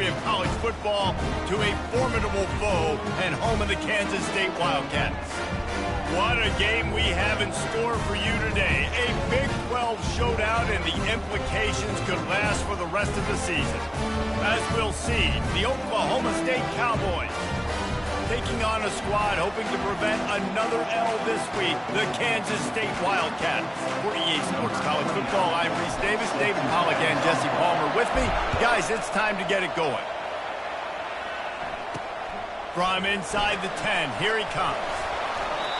of college football to a formidable foe and home of the Kansas State Wildcats. What a game we have in store for you today. A Big 12 showdown, and the implications could last for the rest of the season. As we'll see, the Oklahoma State Cowboys taking on a squad hoping to prevent another L this week, the Kansas State Wildcats. For EA Sports College Football, I'm Reese Davis, David Pollack, and Jesse Palmer with me. Guys, it's time to get it going. From inside the 10, here he comes.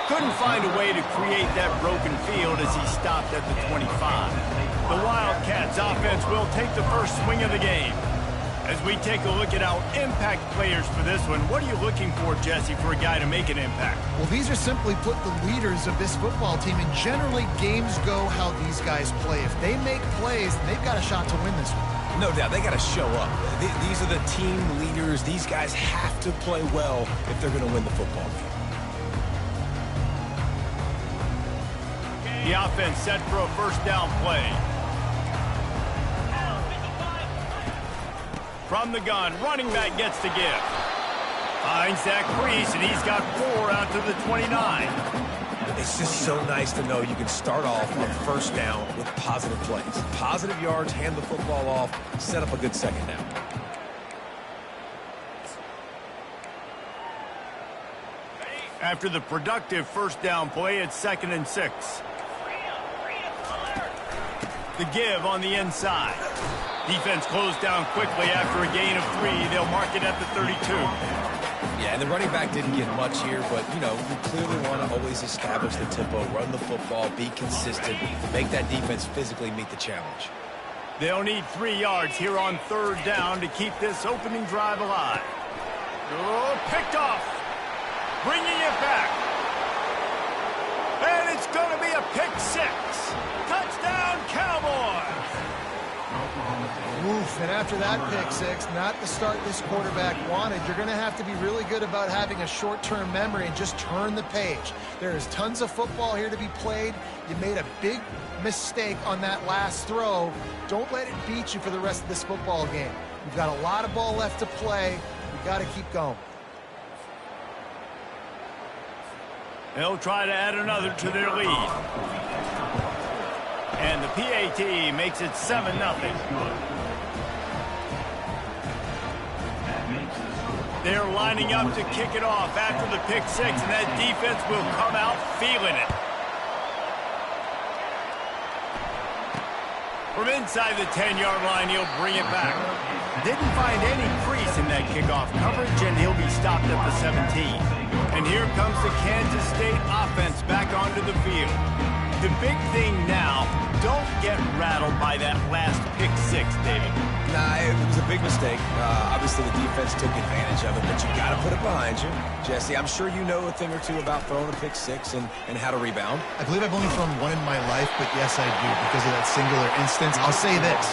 Couldn't find a way to create that broken field as he stopped at the 25. The Wildcats offense will take the first swing of the game. As we take a look at our impact players for this one, what are you looking for, Jesse, for a guy to make an impact? Well, these are simply put the leaders of this football team, and generally games go how these guys play. If they make plays, they've got a shot to win this one. No doubt, they got to show up. These are the team leaders. These guys have to play well if they're going to win the football game. The offense set for a first down play. From the gun, running back gets to give. Finds that crease, and he's got 4 out to the 29. It's just so nice to know you can start off on first down with positive plays. Positive yards, hand the football off, set up a good second down. After the productive first down play, it's 2nd and 6. The give on the inside. Defense closed down quickly after a gain of 3. They'll mark it at the 32. Yeah, and the running back didn't get much here, but, you know, you clearly want to always establish the tempo, run the football, be consistent, make that defense physically meet the challenge. They'll need 3 yards here on 3rd down to keep this opening drive alive. Oh, picked off. Bringing it back. And it's going to be a pick 6. Touchdown, Cowboys! Oof, and after that pick 6, not the start this quarterback wanted. You're going to have to be really good about having a short-term memory and just turn the page. There is tons of football here to be played. You made a big mistake on that last throw. Don't let it beat you for the rest of this football game. You've got a lot of ball left to play. You've got to keep going. They'll try to add another to their lead. And the PAT makes it 7-0. They're lining up to kick it off after the pick 6, and that defense will come out feeling it. From inside the 10-yard line, he'll bring it back. Didn't find any crease in that kickoff coverage, and he'll be stopped at the 17. And here comes the Kansas State offense back onto the field. The big thing now, don't get rattled by that last pick 6, David. Nah, it was a big mistake. Obviously, the defense took advantage of it, but you got to put it behind you. Jesse, I'm sure you know a thing or two about throwing a pick 6 and how to rebound. I believe I've only thrown one in my life, but yes, I do, because of that singular instance. I'll say this.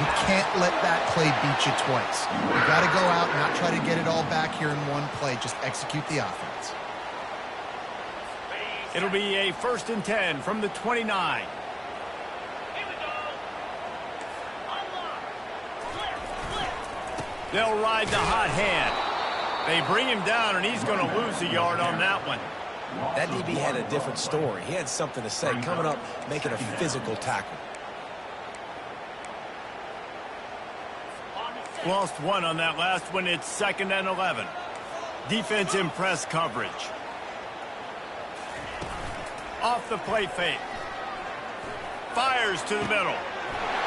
You can't let that play beat you twice. You got to go out and not try to get it all back here in one play. Just execute the offense. It'll be a 1st and 10 from the 29. They'll ride the hot hand. They bring him down, and he's going to lose a yard on that one. That DB had a different story. He had something to say, coming up, making a physical tackle. Lost 1 on that last one. It's 2nd and 11. Defense in press coverage. Off the play fake. Fires to the middle.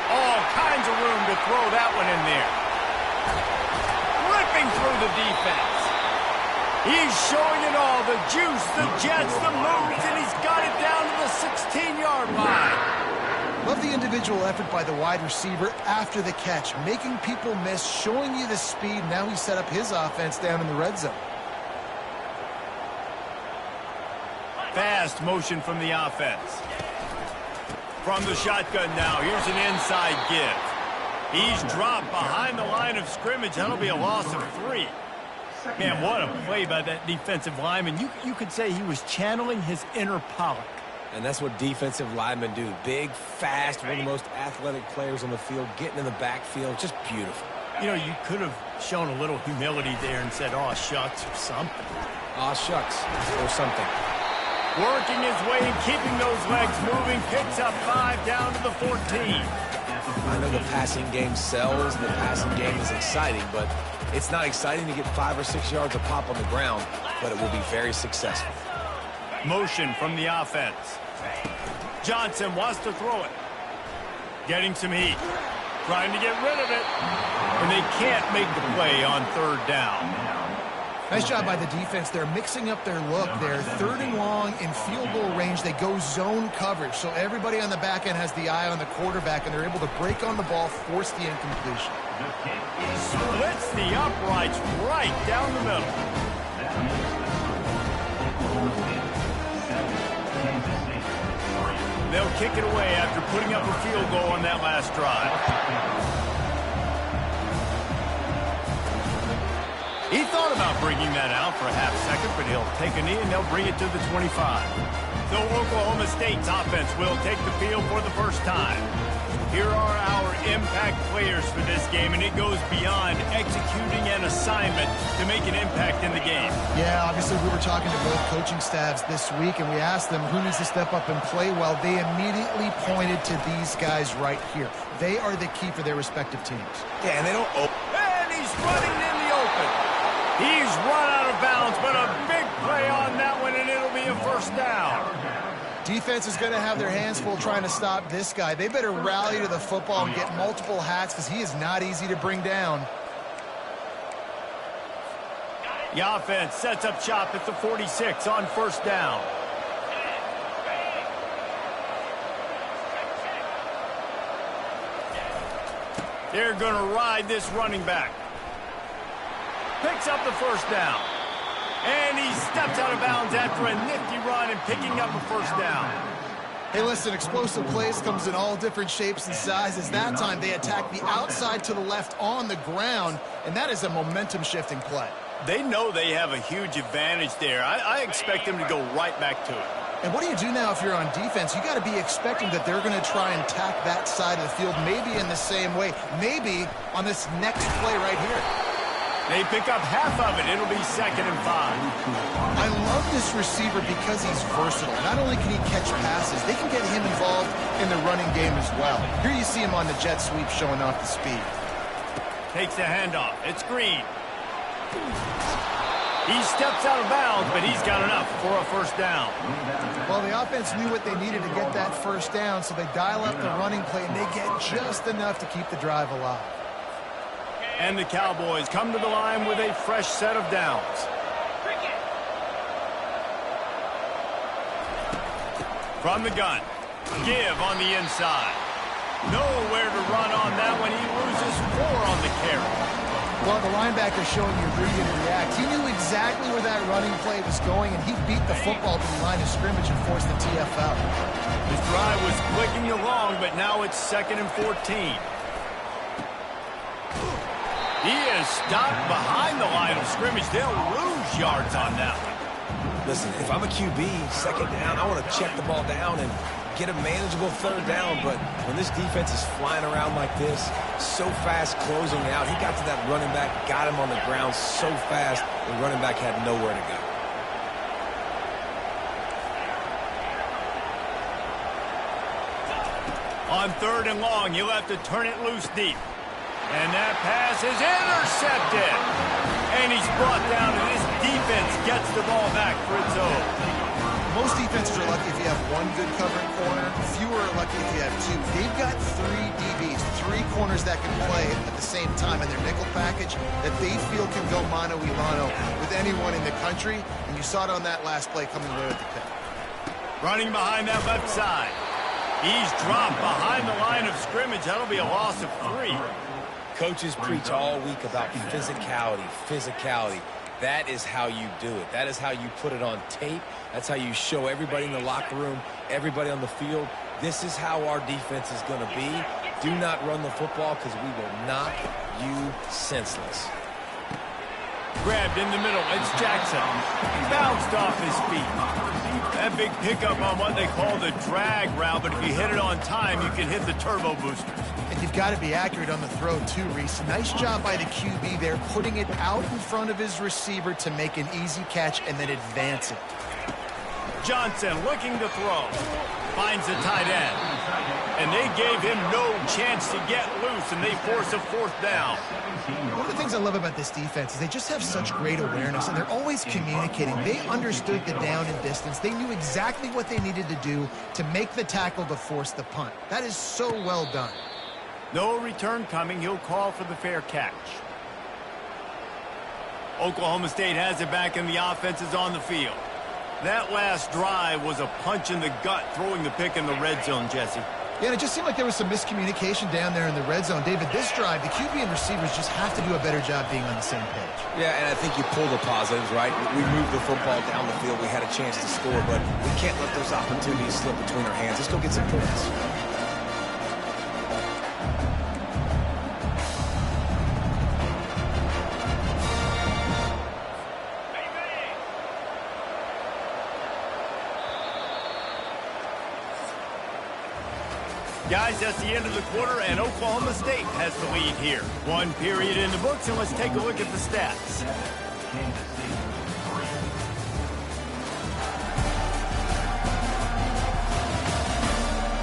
All kinds of room to throw that one in there. Ripping through the defense. He's showing it all. The juice, the jets, the moves, and he's got it down to the 16-yard line. Love the individual effort by the wide receiver after the catch, making people miss, showing you the speed. Now he set up his offense down in the red zone. Fast motion from the offense. From the shotgun now, here's an inside give. He's dropped behind the line of scrimmage. That'll be a loss of 3. Man, what a play by that defensive lineman. You could say he was channeling his inner Pollock. And that's what defensive linemen do. Big, fast, one of the most athletic players on the field, getting in the backfield. Just beautiful. You know, you could have shown a little humility there and said, "Aw, shucks," or something. Aw, shucks, or something. Working his way and keeping those legs moving, picks up 5 down to the 14. I know the passing game sells, the passing game is exciting, but it's not exciting to get 5 or 6 yards a pop on the ground, but it will be very successful. Motion from the offense. Johnson wants to throw it. Getting some heat. Trying to get rid of it. And they can't make the play on 3rd down. Nice job by the defense. They're mixing up their look. They're 3rd and long in field goal range. They go zone coverage. So everybody on the back end has the eye on the quarterback, and they're able to break on the ball, force the incompletion. Splits the uprights right down the middle. They'll kick it away after putting up a field goal on that last drive. He thought about bringing that out for a half second, but he'll take a knee and they'll bring it to the 25. So Oklahoma State's offense will take the field for the first time. Here are our impact players for this game, and it goes beyond executing an assignment to make an impact in the game. Yeah, obviously we were talking to both coaching staffs this week, and we asked them who needs to step up and play well. They immediately pointed to these guys right here. They are the key for their respective teams. Yeah, and they don't... And he's running in the open. He's run out of bounds, but a big play on that one, and it'll be a first down. Defense is going to have their hands full trying to stop this guy. They better rally to the football and get multiple hats because he is not easy to bring down. The offense sets up shop at the 46 on 1st down. They're going to ride this running back. Picks up the 1st down. And he steps out of bounds after a nifty run and picking up a 1st down. Hey, listen, explosive plays comes in all different shapes and sizes. That time they attack the outside to the left on the ground, and that is a momentum-shifting play. They know they have a huge advantage there. I expect them to go right back to it. And what do you do now if you're on defense? You got to be expecting that they're going to try and attack that side of the field, maybe in the same way, maybe on this next play right here. They pick up half of it. It'll be 2nd and 5. I love this receiver because he's versatile. Not only can he catch passes, they can get him involved in the running game as well. Here you see him on the jet sweep showing off the speed. Takes the handoff. It's Green. He steps out of bounds, but he's got enough for a 1st down. Well, the offense knew what they needed to get that 1st down, so they dial up the running play, and they get just enough to keep the drive alive. And the Cowboys come to the line with a fresh set of downs. From the gun. Give on the inside. Nowhere to run on that one. He loses 4 on the carry. Well, the linebacker showing you read and react. He knew exactly where that running play was going, and he beat the football to the line of scrimmage and forced the TFL. His drive was clicking along, but now it's 2nd and 14. He is stopped behind the line of scrimmage. They'll lose yards on that one. Listen, if I'm a QB, 2nd down, I want to check the ball down and get a manageable 3rd down. But when this defense is flying around like this, so fast closing out, he got to that running back, got him on the ground so fast, the running back had nowhere to go. On 3rd and long, you'll have to turn it loose deep. And that pass is intercepted. And he's brought down, and this defense gets the ball back for its own. Most defenses are lucky if you have one good covering corner. Fewer are lucky if you have 2. They've got 3 DBs, 3 corners that can play at the same time in their nickel package that they feel can go mano-a-mano with anyone in the country. And you saw it on that last play coming away with the pick. Running behind that left side. He's dropped behind the line of scrimmage. That'll be a loss of 3. Coaches preach all week about physicality. That is how you do it. That is how you put it on tape. That's how you show everybody in the locker room, everybody on the field. This is how our defense is going to be. Do not run the football because we will knock you senseless. Grabbed in the middle. It's Jackson. He bounced off his feet. That big pickup on what they call the drag route, but if you hit it on time, you can hit the turbo boosters. And you've got to be accurate on the throw too, Reese. Nice job by the QB there, putting it out in front of his receiver to make an easy catch and then advance it. Johnson looking to throw. Finds the tight end. And they gave him no chance to get loose, and they force a 4th down. One of the things I love about this defense is they just have such great awareness, and they're always communicating. They understood the down and distance. They knew exactly what they needed to do to make the tackle to force the punt. That is so well done. No return coming. He'll call for the fair catch. Oklahoma State has it back, and the offense is on the field. That last drive was a punch in the gut, throwing the pick in the red zone, Jesse. Yeah, and it just seemed like there was some miscommunication down there in the red zone. David, this drive, the QB and receivers just have to do a better job being on the same page. Yeah, and I think you pull the positives, right? We moved the football down the field. We had a chance to score, but we can't let those opportunities slip between our hands. Let's go get some points. Guys, that's the end of the quarter, and Oklahoma State has the lead here. 1 period in the books, and let's take a look at the stats.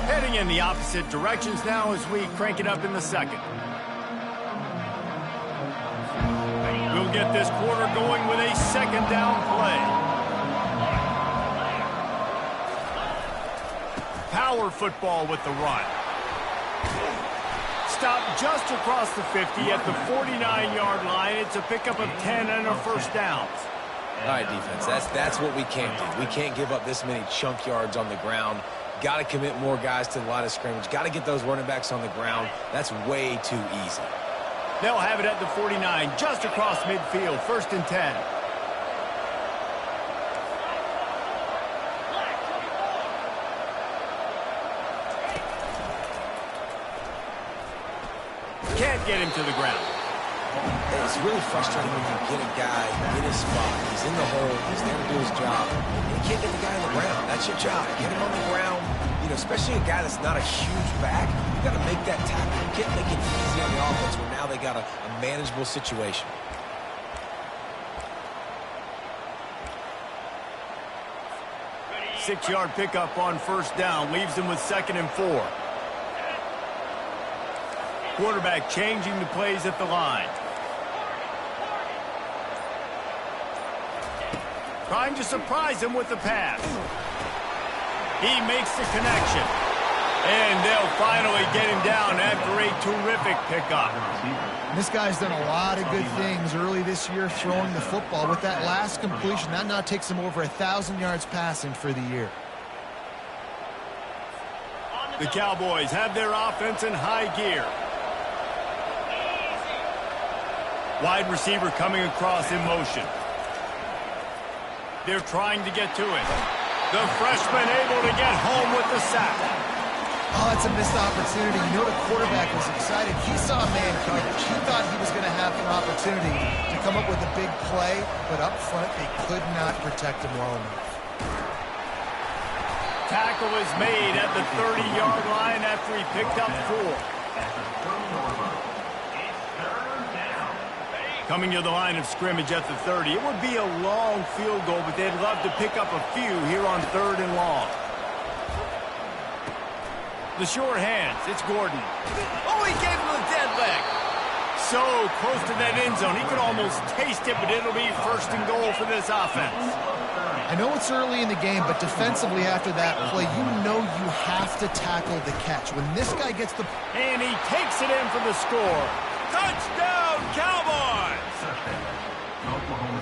Heading in the opposite directions now as we crank it up in the second. We'll get this quarter going with a 2nd down play. Power football with the run. Stop just across the 50 at the 49-yard line. It's a pickup of 10 and a 1st down. All right, defense, that's what we can't do. We can't give up this many chunk yards on the ground. Got to commit more guys to the line of scrimmage. Got to get those running backs on the ground. That's way too easy. They'll have it at the 49, just across midfield, 1st and 10. Can't get him to the ground. It's really frustrating when you get a guy in his spot. He's in the hole. He's there to do his job. And you can't get the guy on the ground. That's your job. Get him on the ground. You know, especially a guy that's not a huge back. You got to make that tackle. You can't make it easy on the offense where now they got a manageable situation. Six-yard pickup on 1st down. Leaves him with 2nd and 4. Quarterback changing the plays at the line. Trying to surprise him with the pass. He makes the connection. And they'll finally get him down after a terrific pickup. This guy's done a lot of good things early this year throwing the football. With that last completion, that now takes him over 1,000 yards passing for the year. The Cowboys have their offense in high gear. Wide receiver coming across in motion. They're trying to get to it. The freshman able to get home with the sack. Oh, that's a missed opportunity. You know the quarterback was excited. He saw man coverage. He thought he was going to have an opportunity to come up with a big play, but up front they could not protect him well enough. Tackle is made at the 30-yard line after he picked up 4. Coming to the line of scrimmage at the 30. It would be a long field goal, but they'd love to pick up a few here on 3rd and long. The short hands. It's Gordon. Oh, he gave him the dead leg. So close to that end zone. He could almost taste it, but it'll be 1st and goal for this offense. I know it's early in the game, but defensively after that play, you know you have to tackle the catch. When this guy gets the... And he takes it in for the score. Touchdown, Cowboys!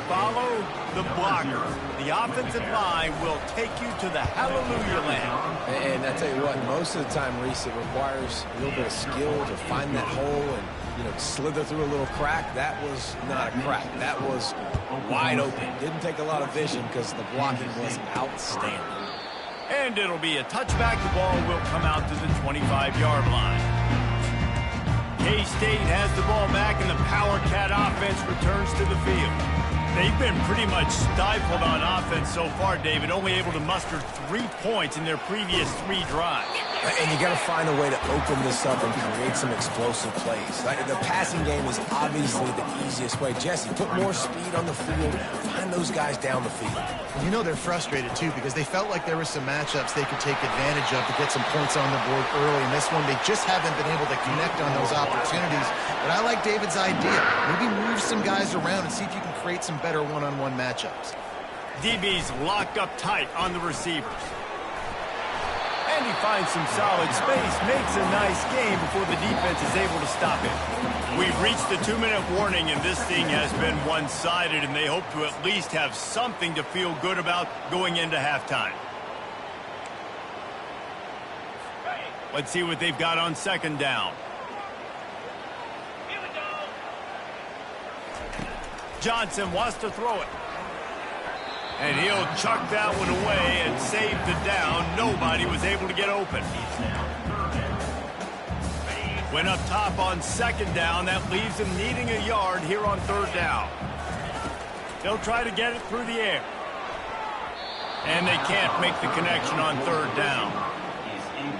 Follow the blocker. The offensive line will take you to the hallelujah land. And I tell you what, most of the time, Reese, it requires a little bit of skill to find that hole and, you know, slither through a little crack. That was not a crack. That was wide open. Didn't take a lot of vision because the blocking was outstanding. And it'll be a touchback. The ball will come out to the 25-yard line. K-State has the ball back, and the Power Cat offense returns to the field. They've been pretty much stifled on offense so far, David, only able to muster 3 points in their previous 3 drives. And you got to find a way to open this up and create some explosive plays. Like, the passing game is obviously the easiest way. Jesse, put more speed on the field. Find those guys down the field. You know they're frustrated, too, because they felt like there were some matchups they could take advantage of to get some points on the board early. In this one, they just haven't been able to connect on those opportunities. But I like David's idea. Maybe move some guys around and see if you can create some better one-on-one matchups. DB's locked up tight on the receivers. And he finds some solid space, makes a nice game before the defense is able to stop it. We've reached the 2-minute warning, and this thing has been one-sided, and they hope to at least have something to feel good about going into halftime. Let's see what they've got on second down. Johnson wants to throw it. And he'll chuck that one away and save the down. Nobody was able to get open. Went up top on second down. That leaves him needing a yard here on third down. They'll try to get it through the air. And they can't make the connection on third down.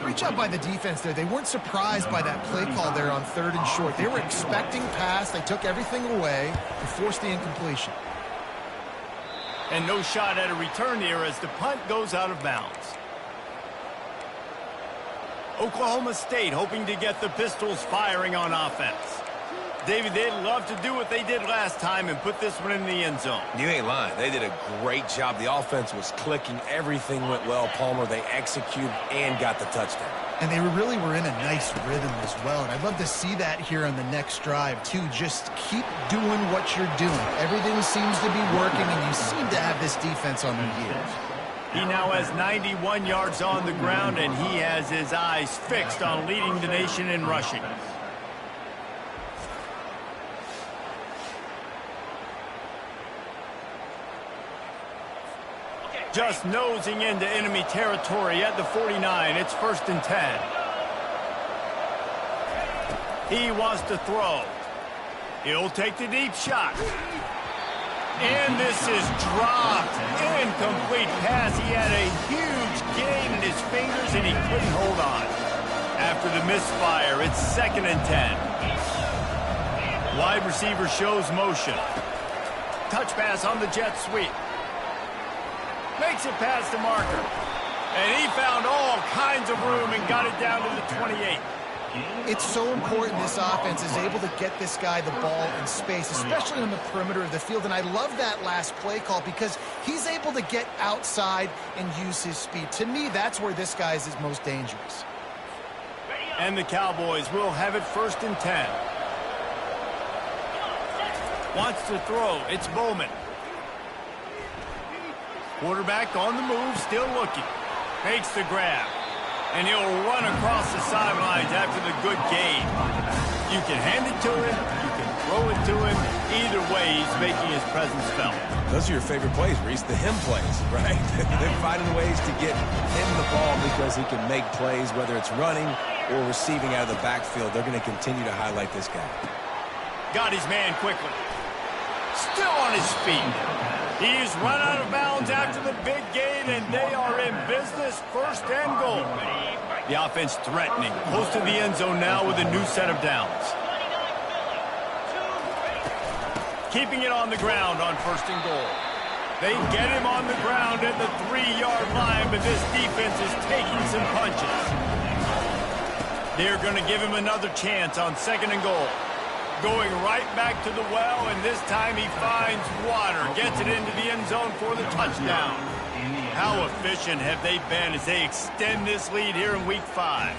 Great job by the defense there. They weren't surprised by that play call there on third and short. They were expecting pass. They took everything away and forced the incompletion. And no shot at a return here as the punt goes out of bounds. Oklahoma State hoping to get the Pistols firing on offense. David, they'd love to do what they did last time and put this one in the end zone. You ain't lying. They did a great job. The offense was clicking. Everything went well, Palmer. They executed and got the touchdown. And they really were in a nice rhythm as well. And I'd love to see that here on the next drive, too. Just keep doing what you're doing. Everything seems to be working, and you seem to have this defense on their heels. He now has 91 yards on the ground, and he has his eyes fixed on leading the nation in rushing. Just nosing into enemy territory at the 49. It's 1st and 10. He wants to throw. He'll take the deep shot. And this is dropped. Incomplete pass. He had a huge gain in his fingers, and he couldn't hold on. After the misfire, it's 2nd and 10. Wide receiver shows motion. Touch pass on the jet sweep. Makes it past the marker. And he found all kinds of room and got it down to the 28. It's so important this offense is able to get this guy the ball in space, especially on the perimeter of the field. And I love that last play call because he's able to get outside and use his speed. To me, that's where this guy is most dangerous. And the Cowboys will have it 1st and 10. Wants to throw. It's Bowman. Quarterback on the move, still looking. Makes the grab. And he'll run across the sidelines after the good gain. You can hand it to him. You can throw it to him. Either way, he's making his presence felt. Those are your favorite plays, Reese, the him plays, right? They're finding ways to get him the ball because he can make plays, whether it's running or receiving out of the backfield. They're going to continue to highlight this guy. Got his man quickly. Still on his feet. He's run out of bounds after the big gain, and they are in business. 1st and goal. The offense threatening. Close to the end zone now with a new set of downs. Keeping it on the ground on 1st and goal. They get him on the ground at the 3-yard line, but this defense is taking some punches. They're going to give him another chance on 2nd and goal. Going right back to the well, and this time he finds water. Gets it into the end zone for the touchdown. How efficient have they been as they extend this lead here in Week 5?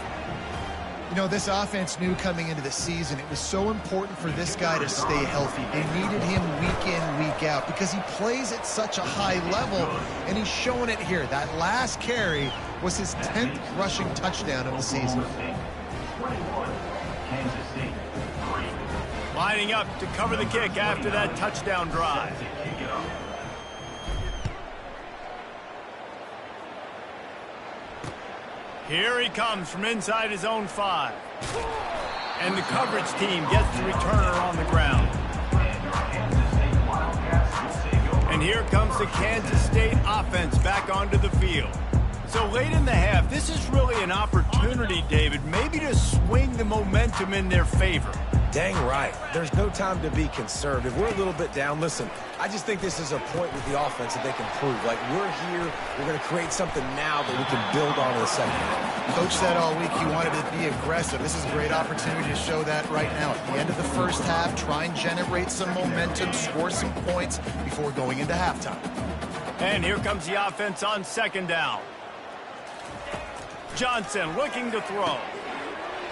You know, this offense knew coming into the season it was so important for this guy to stay healthy. They needed him week in, week out because he plays at such a high level, and he's showing it here. That last carry was his 10th rushing touchdown of the season. Lining up to cover the kick after that touchdown drive. Here he comes from inside his own 5. And the coverage team gets the returner on the ground. And here comes the Kansas State offense back onto the field. So late in the half, this is really an opportunity, David, maybe to swing the momentum in their favor. Dang right. There's no time to be conservative. We're a little bit down. Listen, I just think this is a point with the offense that they can prove. Like, we're here, we're going to create something now that we can build on in the second half. Coach said all week he wanted to be aggressive. This is a great opportunity to show that right now. At the end of the first half, try and generate some momentum, score some points before going into halftime. And here comes the offense on second down. Johnson looking to throw.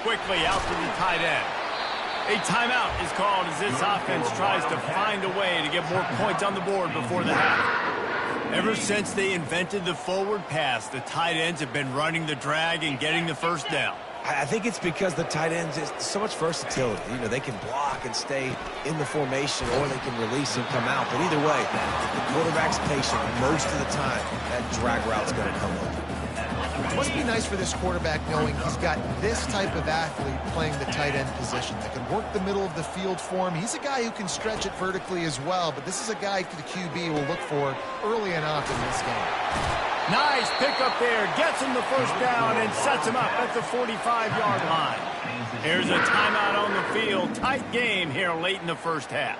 Quickly out to the tight end. A timeout is called as this offense tries to find a way to get more points on the board before the half. Ever since they invented the forward pass, the tight ends have been running the drag and getting the first down. I think it's because the tight ends is so much versatility. You know, they can block and stay in the formation, or they can release and come out. But either way, the quarterback's patient most of the time. That drag route's going to come up. It must be nice for this quarterback knowing he's got this type of athlete playing the tight end position that can work the middle of the field for him. He's a guy who can stretch it vertically as well, but this is a guy the QB will look for early and often in this game. Nice pickup there. Gets him the first down and sets him up at the 45-yard line. Here's a timeout on the field. Tight game here late in the first half.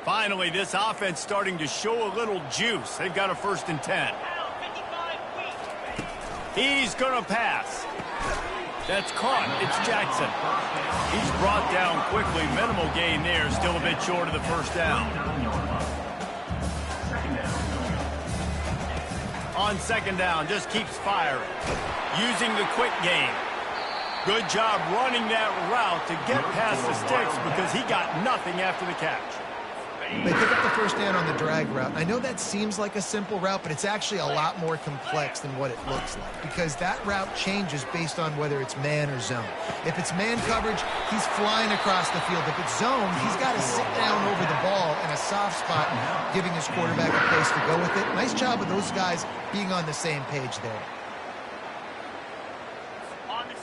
Finally, this offense starting to show a little juice. They've got a 1st and 10. He's going to pass. That's caught. It's Jackson. He's brought down quickly. Minimal gain there. Still a bit short of the first down. On second down, just keeps firing. Using the quick game. Good job running that route to get past the sticks because he got nothing after the catch. They pick up the first down on the drag route. I know that seems like a simple route, but it's actually a lot more complex than what it looks like because that route changes based on whether it's man or zone. If it's man coverage, he's flying across the field. If it's zone, he's got to sit down over the ball in a soft spot, giving his quarterback a place to go with it. Nice job of those guys being on the same page there.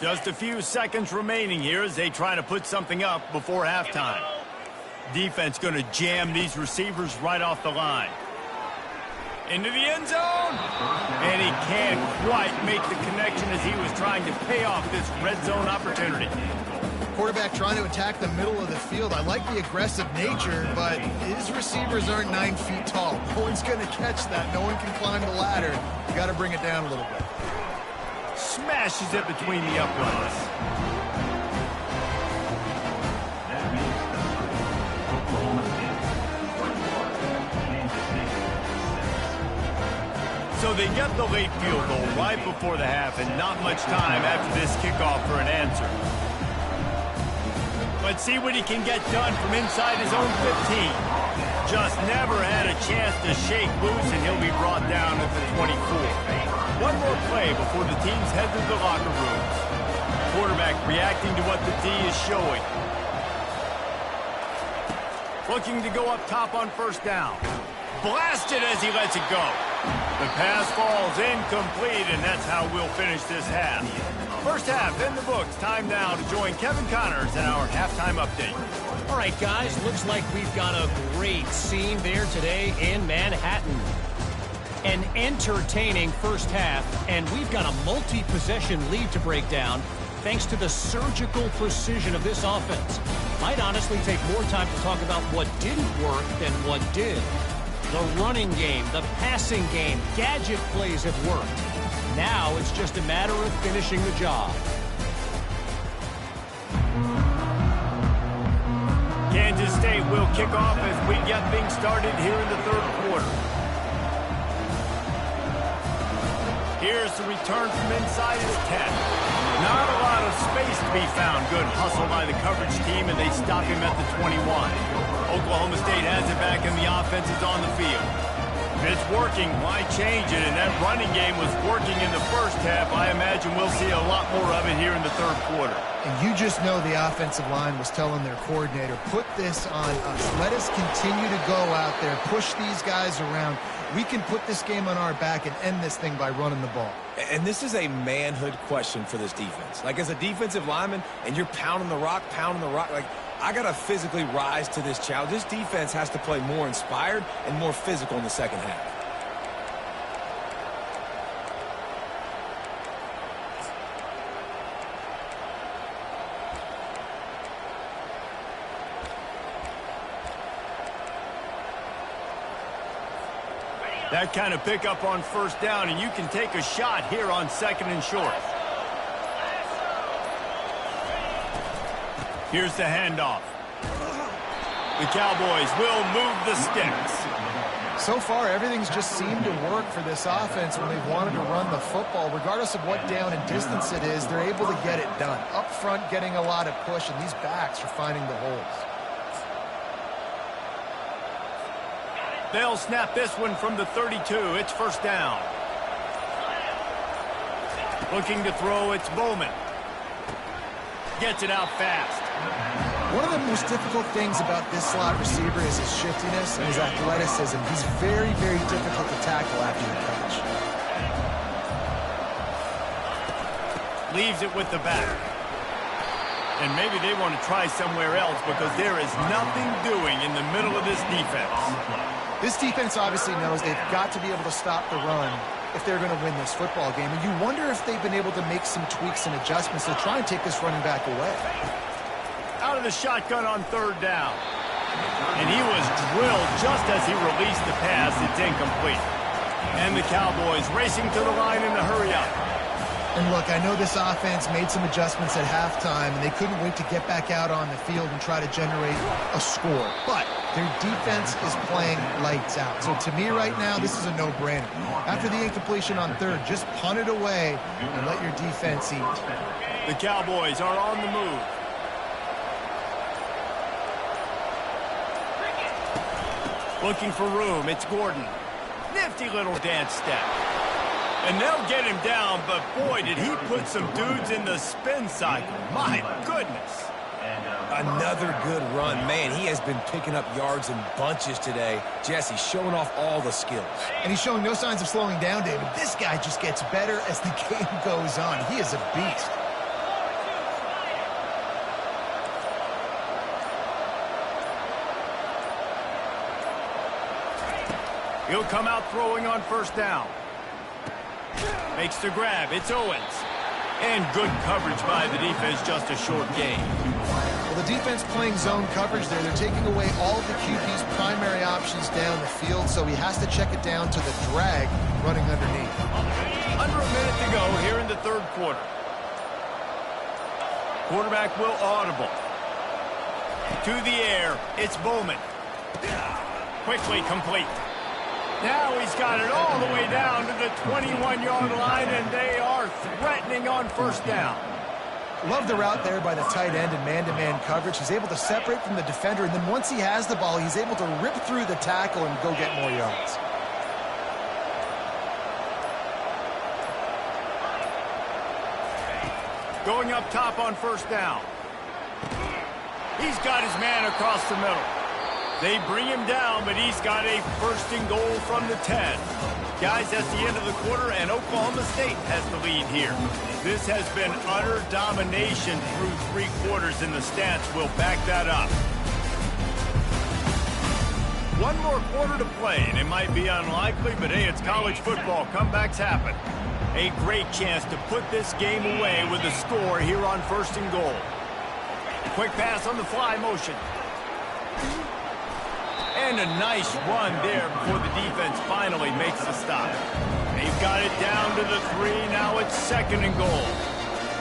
Just a few seconds remaining here as they try to put something up before halftime. Defense going to jam these receivers right off the line. Into the end zone. And he can't quite make the connection as he was trying to pay off this red zone opportunity. Quarterback trying to attack the middle of the field. I like the aggressive nature, but his receivers aren't 9 feet tall. No one's going to catch that. No one can climb the ladder. You got to bring it down a little bit. Smashes it between the uprights. So they get the late field goal right before the half and not much time after this kickoff for an answer. Let's see what he can get done from inside his own 15. Just never had a chance to shake loose, and he'll be brought down at the 24. One more play before the teams head to the locker rooms. Quarterback reacting to what the D is showing. Looking to go up top on first down. Blasted as he lets it go. The pass falls incomplete, and that's how we'll finish this half. First half in the books. Time now to join Kevin Connors in our halftime update. All right, guys, looks like we've got a great scene there today in Manhattan. An entertaining first half, and we've got a multi-possession lead to break down thanks to the surgical precision of this offense. Might honestly take more time to talk about what didn't work than what did. The running game, the passing game, gadget plays have worked. Now it's just a matter of finishing the job. Kansas State will kick off as we get things started here in the third quarter. Here's the return from inside his 10. Not a lot of space to be found. Good hustle by the coverage team, and they stop him at the 21. Oklahoma State has it back, and the offense is on the field. If it's working, why change it? And that running game was working in the first half. I imagine we'll see a lot more of it here in the third quarter. And you just know the offensive line was telling their coordinator, put this on us. Let us continue to go out there, push these guys around. We can put this game on our back and end this thing by running the ball. And this is a manhood question for this defense. Like, as a defensive lineman, and you're pounding the rock, like, I got to physically rise to this challenge. This defense has to play more inspired and more physical in the second half. That kind of pickup on first down, and you can take a shot here on 2nd and short. Here's the handoff. The Cowboys will move the sticks. So far, everything's just seemed to work for this offense when they've wanted to run the football. Regardless of what down and distance it is, they're able to get it done. Up front, getting a lot of push, and these backs are finding the holes. They'll snap this one from the 32. It's first down. Looking to throw, it's Bowman. Gets it out fast. One of the most difficult things about this slot receiver is his shiftiness and his athleticism. He's very, very difficult to tackle after the catch. Leaves it with the back. And maybe they want to try somewhere else because there is nothing doing in the middle of this defense. This defense obviously knows they've got to be able to stop the run if they're going to win this football game. And you wonder if they've been able to make some tweaks and adjustments to try and take this running back away. Out of the shotgun on 3rd down. And he was drilled just as he released the pass. It's incomplete. And the Cowboys racing to the line in the hurry-up. And look, I know this offense made some adjustments at halftime, and they couldn't wait to get back out on the field and try to generate a score. But their defense is playing lights out. So to me right now, this is a no-brainer. After the incompletion on 3rd, just punt it away and let your defense eat. The Cowboys are on the move. Looking for room, it's Gordon. Nifty little dance step. And they'll get him down, but boy, did he put some dudes in the spin cycle. My goodness. Another good run. Man, he has been picking up yards in bunches today. Jesse showing off all the skills. And he's showing no signs of slowing down, David. This guy just gets better as the game goes on. He is a beast. He'll come out throwing on 1st down. Makes the grab. It's Owens. And good coverage by the defense, just a short gain. Well, the defense playing zone coverage there. They're taking away all of the QB's primary options down the field, so he has to check it down to the drag running underneath. Under a minute to go here in the 3rd quarter. Quarterback will audible. To the air. It's Bowman. Quickly complete. Now he's got it all the way down to the 21-yard line, and they are threatening on 1st down. Love the route there by the tight end in man-to-man coverage. He's able to separate from the defender, and then once he has the ball, he's able to rip through the tackle and go get more yards. Going up top on 1st down. He's got his man across the middle. They bring him down, but he's got a 1st and goal from the 10. Guys, that's the end of the quarter, and Oklahoma State has the lead here. This has been utter domination through 3 quarters, and the stats will back that up. One more quarter to play, and it might be unlikely, but hey, it's college football. Comebacks happen. A great chance to put this game away with a score here on 1st and goal. Quick pass on the fly motion. And a nice run there before the defense finally makes the stop. They've got it down to the 3. Now it's 2nd and goal.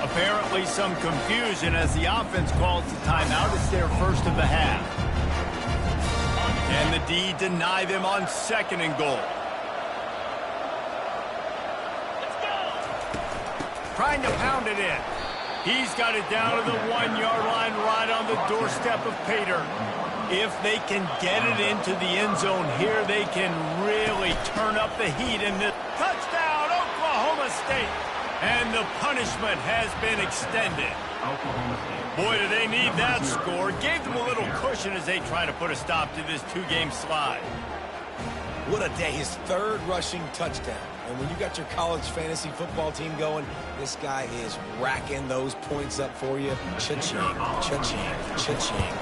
Apparently some confusion as the offense calls the timeout. It's their 1st of the half. And the D deny them on 2nd and goal. Trying to pound it in. He's got it down to the 1-yard line right on the doorstep of Pater. If they can get it into the end zone here, they can really turn up the heat in this. Touchdown, Oklahoma State. And the punishment has been extended. Boy, do they need that score. Gave them a little cushion as they try to put a stop to this 2-game slide. What a day. His 3rd rushing touchdown. And when you got your college fantasy football team going, this guy is racking those points up for you. Cha-ching, cha-ching, cha-ching.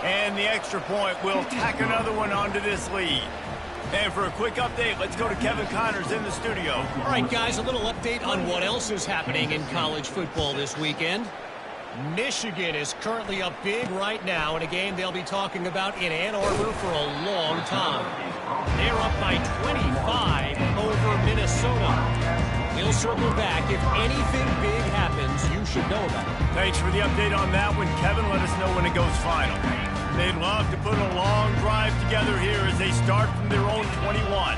And the extra point will tack another one onto this lead. And for a quick update, let's go to Kevin Connors in the studio. All right, guys, a little update on what else is happening in college football this weekend. Michigan is currently up big right now in a game they'll be talking about in Ann Arbor for a long time. They're up by 25 over Minnesota. We'll circle back. If anything big happens, you should know about it. Thanks for the update on that one, Kevin. Let us know when it goes final. They'd love to put a long drive together here as they start from their own 21.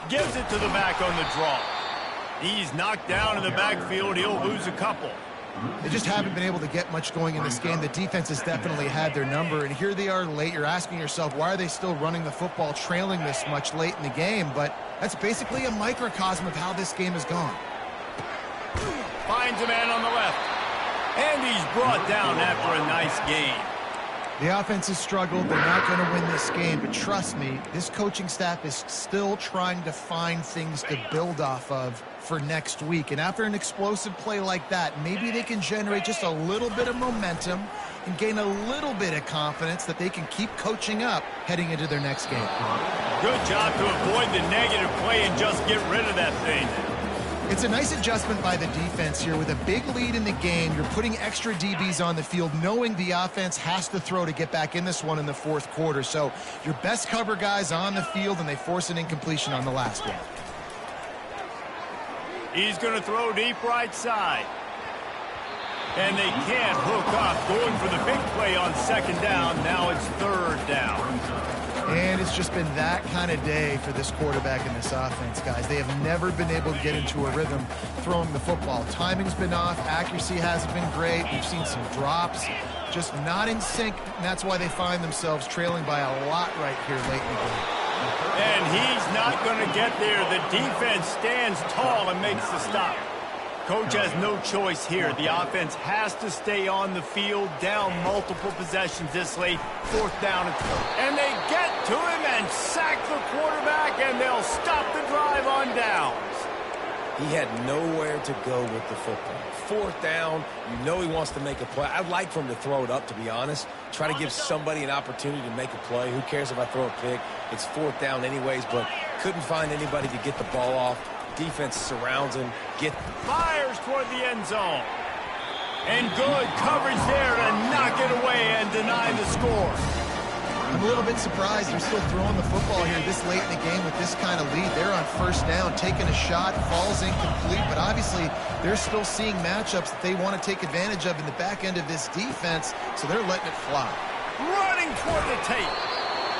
Gives it to the back on the draw. He's knocked down in the backfield. He'll lose a couple. They just haven't been able to get much going in this game. The defense has definitely had their number, and here they are late. You're asking yourself, why are they still running the football, trailing this much late in the game? But that's basically a microcosm of how this game has gone. Finds a man on the left. And he's brought down after a nice game. The offense has struggled. They're not going to win this game, but trust me, this coaching staff is still trying to find things to build off of for next week. And after an explosive play like that, maybe they can generate just a little bit of momentum and gain a little bit of confidence that they can keep coaching up heading into their next game. Good job to avoid the negative play and just get rid of that thing. It's a nice adjustment by the defense here. With a big lead in the game, you're putting extra DBs on the field, knowing the offense has to throw to get back in this one in the fourth quarter. So your best cover guys on the field, and they force an incompletion on the last one. He's going to throw deep right side. And they can't hook up. Going for the big play on second down. Now it's third down. And it's just been that kind of day for this quarterback and this offense, guys. They have never been able to get into a rhythm throwing the football. Timing's been off. Accuracy hasn't been great. We've seen some drops. Just not in sync, and that's why they find themselves trailing by a lot right here late in the game. And he's not going to get there. The defense stands tall and makes the stop. Coach has no choice here. The offense has to stay on the field, down multiple possessions this late, fourth down. And they get to him and sack the quarterback, and they'll stop the drive on downs. He had nowhere to go with the football. Fourth down, you know he wants to make a play. I'd like for him to throw it up, to be honest. Try to give somebody an opportunity to make a play. Who cares if I throw a pick? It's fourth down anyways, but couldn't find anybody to get the ball off. Defense surrounds him. Fires toward the end zone. And good coverage there to knock it away and deny the score. I'm a little bit surprised they're still throwing the football here this late in the game with this kind of lead. They're on first down, taking a shot, falls incomplete, but obviously they're still seeing matchups that they want to take advantage of in the back end of this defense, so they're letting it fly. Running toward the tape.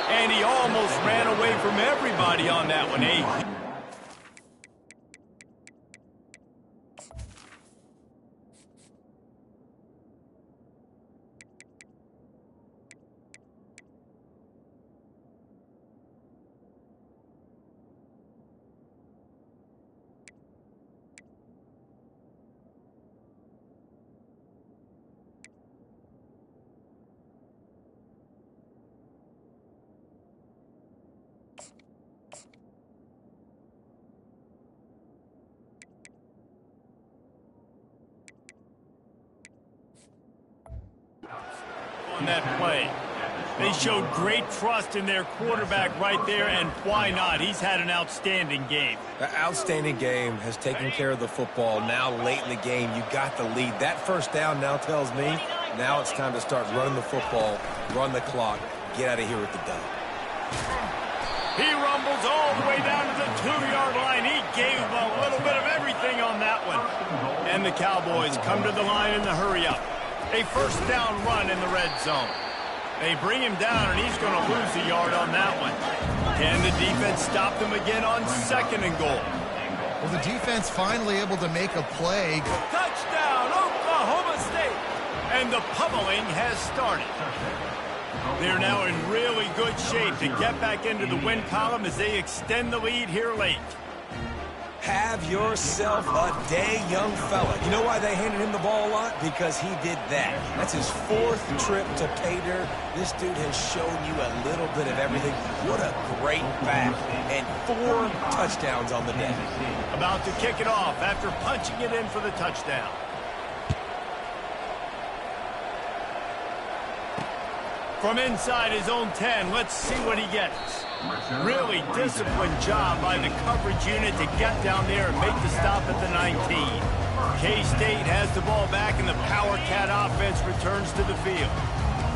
And he almost ran away from everybody on that one, eh? On that play. They showed great trust in their quarterback right there, and why not? He's had an outstanding game. The outstanding game has taken care of the football. Now late in the game, you got the lead. That first down now tells me now it's time to start running the football, run the clock, get out of here with the dub. He rumbles all the way down to the 2-yard line. He gave a little bit of everything on that one. And the Cowboys come to the line in the hurry-up. A first down run in the red zone. They bring him down, and he's going to lose a yard on that one. Can the defense stop them again on second and goal? Well, the defense finally able to make a play. Touchdown, Oklahoma State. And the pummeling has started. They're now in really good shape to get back into the win column as they extend the lead here late. Have yourself a day, young fella. You know why they handed him the ball a lot? Because he did that. That's his fourth trip to pay dirt. This dude has shown you a little bit of everything. What a great back. And 4 touchdowns on the day. About to kick it off after punching it in for the touchdown. From inside his own 10, let's see what he gets. Really disciplined job by the coverage unit to get down there and make the stop at the 19. K-State has the ball back, and the Power Cat offense returns to the field.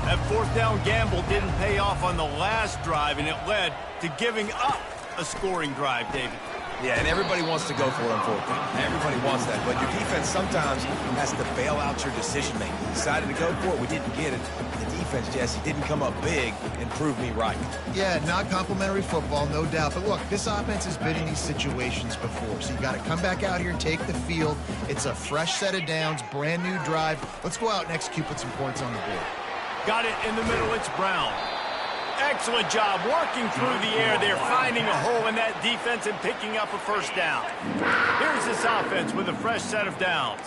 That fourth down gamble didn't pay off on the last drive, and it led to giving up a scoring drive, David. Yeah, and everybody wants to go for it on fourth down. Everybody wants that, but your defense sometimes has to bail out your decision-making. You decided to go for it, we didn't get it. The defense, Jesse, didn't come up big and prove me right. Yeah, not complimentary football, no doubt. But look, this offense has been in these situations before, so you got to come back out here, take the field. It's a fresh set of downs, brand new drive. Let's go out and execute, put some points on the board. Got it in the middle, it's Brown. Excellent job working through the air. They're finding a hole in that defense and picking up a first down. Here's this offense with a fresh set of downs.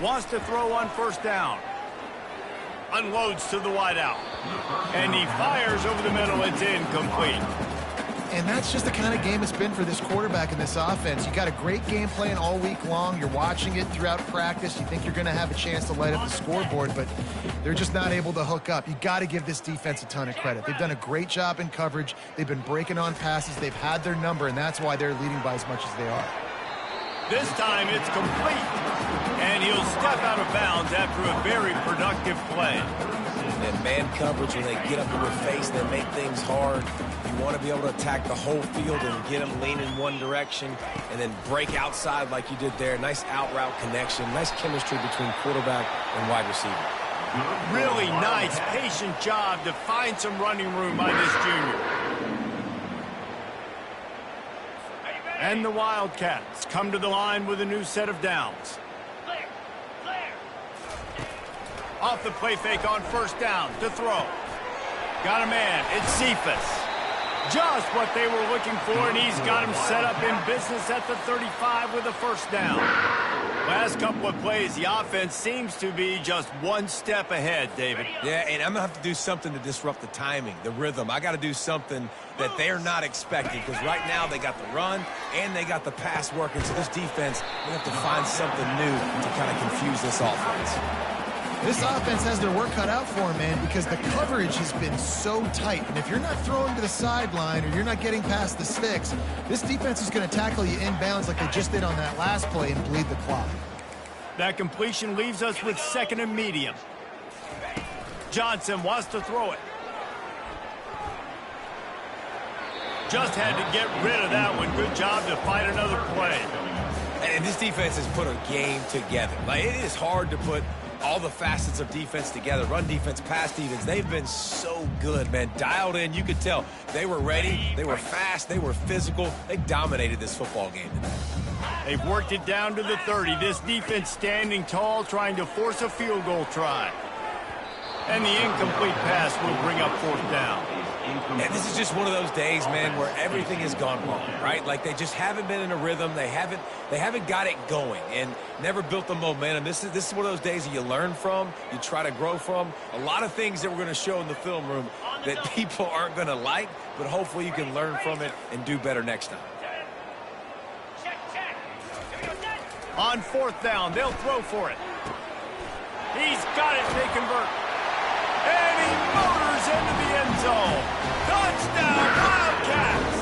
Wants to throw on first down. Unloads to the wideout. And he fires over the middle. It's incomplete. And that's just the kind of game it's been for this quarterback in this offense. You got a great game plan all week long. You're watching it throughout practice. You think you're going to have a chance to light up the scoreboard, but they're just not able to hook up. You got to give this defense a ton of credit. They've done a great job in coverage. They've been breaking on passes. They've had their number, and that's why they're leading by as much as they are. This time it's complete. And he'll step out of bounds after a very productive play. And man coverage, when they get up in your face, they make things hard. You want to be able to attack the whole field and get them leaning one direction and then break outside like you did there. Nice out route connection. Nice chemistry between quarterback and wide receiver. Really nice, patient job to find some running room by this junior. And the Wildcats come to the line with a new set of downs. Off the play fake on first down to throw. Got a man. It's Cephas. Just what they were looking for, and he's got him set up in business at the 35 with a first down. Last couple of plays, the offense seems to be just one step ahead, David. Yeah, and I'm going to have to do something to disrupt the timing, the rhythm. I got to do something that they're not expecting, because right now they got the run and they got the pass working. So this defense, we have to find something new to kind of confuse this offense. This offense has their work cut out for them, man, because the coverage has been so tight. And if you're not throwing to the sideline or you're not getting past the sticks, this defense is going to tackle you inbounds like they just did on that last play and bleed the clock. That completion leaves us with second and medium. Johnson wants to throw it. Just had to get rid of that one. Good job to fight another play. And this defense has put a game together. Like, it is hard to put all the facets of defense together. Run defense, pass defense. They've been so good, man. Dialed in. You could tell they were ready. They were fast. They were physical. They dominated this football game today. They've worked it down to the 30. This defense standing tall, trying to force a field goal try. And the incomplete pass will bring up fourth down. And this is just one of those days, man, where everything has gone wrong, right? Like, they just haven't been in a rhythm. They haven't got it going and never built the momentum. This is one of those days that you learn from, you try to grow from. A lot of things that we're going to show in the film room that people aren't going to like, but hopefully you can learn from it and do better next time. On fourth down, they'll throw for it. He's got it. They convert. And he motors into the end zone. Touchdown, Wildcats!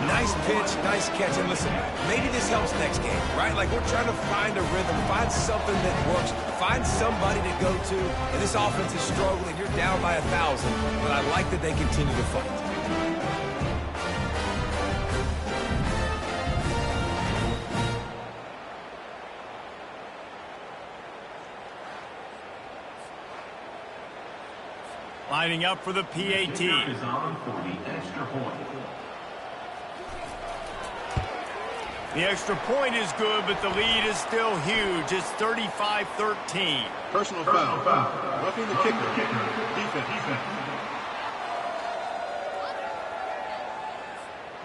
Nice pitch, nice catch. And listen, maybe this helps next game, right? Like, we're trying to find a rhythm, find something that works, find somebody to go to. And this offense is struggling. You're down by 1,000, but I like that they continue to fight. Lining up for the PAT. The extra point is good, but the lead is still huge. It's 35-13. Personal foul. Roughing the kicker. Defense.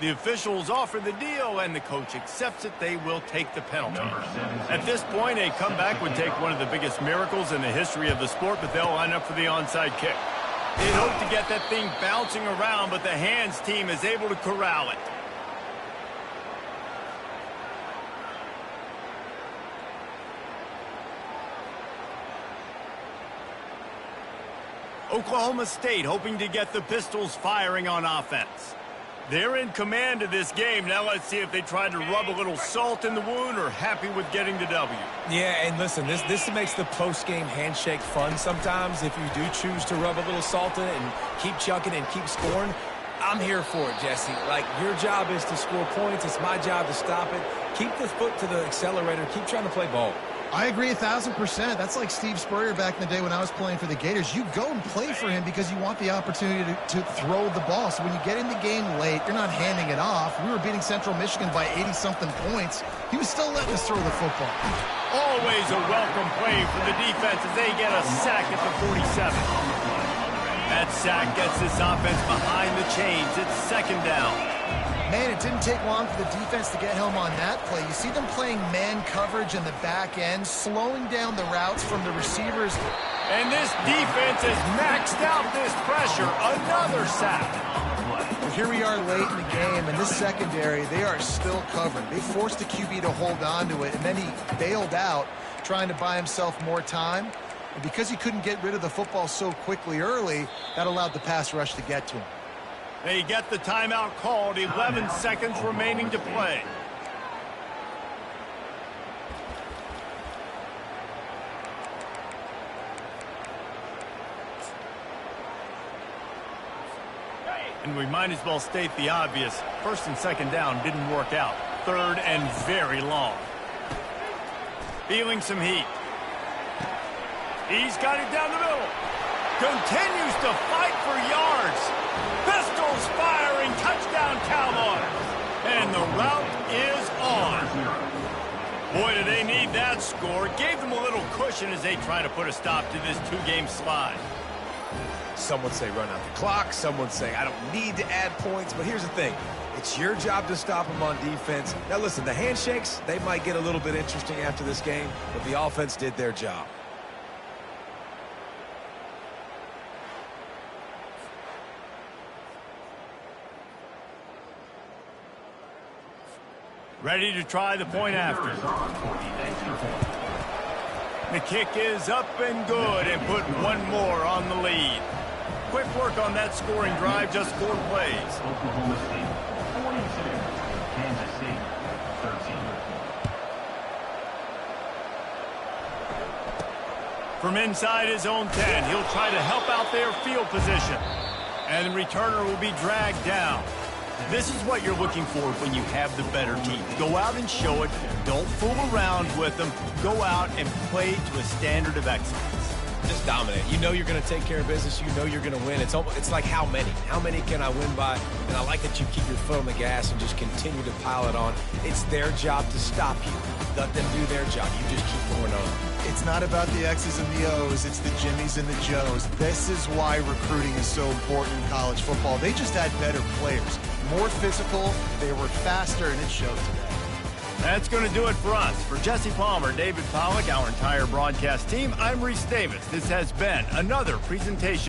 The officials offer the deal, and the coach accepts it. They will take the penalty. At this point, a comeback would take one of the biggest miracles in the history of the sport, but they'll line up for the onside kick. They'd hope to get that thing bouncing around, but the hands team is able to corral it. Oklahoma State hoping to get the Pistols firing on offense. They're in command of this game. Now let's see if they try to rub a little salt in the wound or happy with getting the W. Yeah, and listen, this makes the post-game handshake fun sometimes. If you do choose to rub a little salt in it and keep chucking and keep scoring, I'm here for it, Jesse. Like, your job is to score points. It's my job to stop it. Keep the foot to the accelerator. Keep trying to play ball. I agree 1,000%. That's like Steve Spurrier back in the day when I was playing for the Gators. You go and play for him because you want the opportunity to throw the ball. So when you get in the game late, you're not handing it off. We were beating Central Michigan by 80-something points. He was still letting us throw the football. Always a welcome play for the defense as they get a sack at the 47. That sack gets this offense behind the chains. It's second down. Man, it didn't take long for the defense to get home on that play. You see them playing man coverage in the back end, slowing down the routes from the receivers. And this defense has maxed out this pressure. Another sack. Well, here we are late in the game, and this secondary, they are still covered. They forced the QB to hold on to it, and then he bailed out, trying to buy himself more time. And because he couldn't get rid of the football so quickly early, that allowed the pass rush to get to him. They get the timeout called, 11 seconds remaining to play. And we might as well state the obvious. First and second down didn't work out. Third and very long. Feeling some heat. He's got it down the middle. Continues to fight for yards. Pistols firing. Touchdown Cowboys. And the route is on. Boy, do they need that score. Gave them a little cushion as they try to put a stop to this two-game slide. Some would say run out the clock. Some would say I don't need to add points. But here's the thing. It's your job to stop them on defense. Now, listen, the handshakes, they might get a little bit interesting after this game, but the offense did their job. Ready to try the point after. The kick is up and good and put one more on the lead. Quick work on that scoring drive, just 4 plays. Oklahoma State 46, Kansas State 13. From inside his own 10, he'll try to help out their field position. And the returner will be dragged down. This is what you're looking for when you have the better team. Go out and show it. Don't fool around with them. Go out and play to a standard of excellence. Just dominate. You know you're going to take care of business. You know you're going to win. It's like how many? How many can I win by? And I like that you keep your foot on the gas and just continue to pile it on. It's their job to stop you. Let them do their job. You just keep going on. It's not about the X's and the O's. It's the Jimmies and the Joes. This is why recruiting is so important in college football. They just had better players. More physical, they were faster, and it showed today. That's going to do it for us. For Jesse Palmer, David Pollack, our entire broadcast team, I'm Reese Davis. This has been another presentation.